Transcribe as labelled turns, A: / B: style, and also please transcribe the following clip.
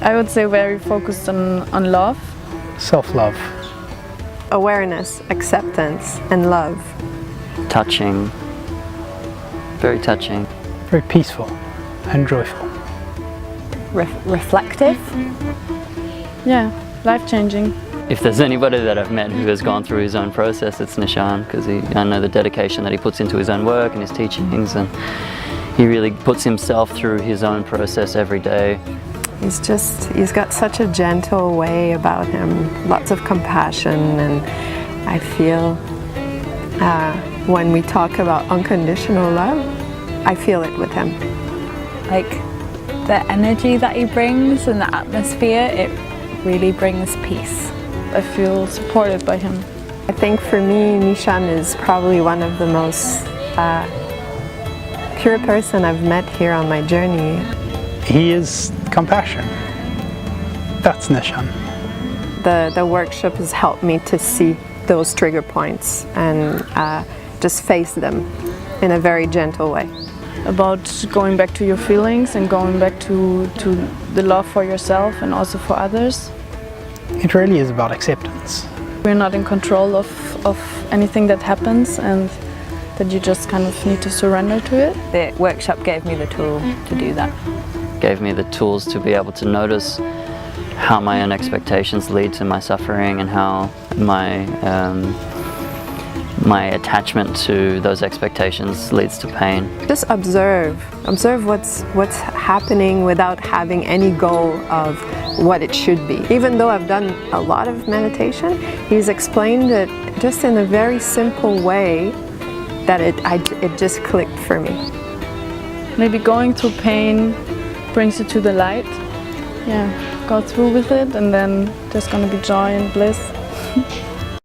A: I would say very focused on love.
B: Self-love.
C: Awareness, acceptance, and love.
D: Touching. Very touching.
B: Very peaceful and joyful.
E: Reflective.
A: Yeah, life-changing.
D: If there's anybody that I've met who has gone through his own process, it's Nishan, because I know the dedication that he puts into his own work and his teachings, and he really puts himself through his own process every day.
C: He's got such a gentle way about him, lots of compassion, and I feel when we talk about unconditional love, I feel it with him.
E: Like the energy that he brings and the atmosphere, it really brings peace.
A: I feel supported by him.
C: I think for me, Nishan is probably one of the most pure person I've met here on my journey.
B: He is compassion. That's Nishan.
C: The workshop has helped me to see those trigger points and just face them in a very gentle way.
A: About going back to your feelings and going back to the love for yourself and also for others.
B: It really is about acceptance.
A: We're not in control of anything that happens, and that you just kind of need to surrender to it.
E: The workshop gave me the tool to do that.
D: Gave me the tools to be able to notice how my own expectations lead to my suffering, and how my attachment to those expectations leads to pain.
C: Just observe what's happening without having any goal of what it should be. Even though I've done a lot of meditation, he's explained it just in a very simple way that it just clicked for me.
A: Maybe going through pain brings you to the light. Yeah, go through with it, and then there's gonna be joy and bliss.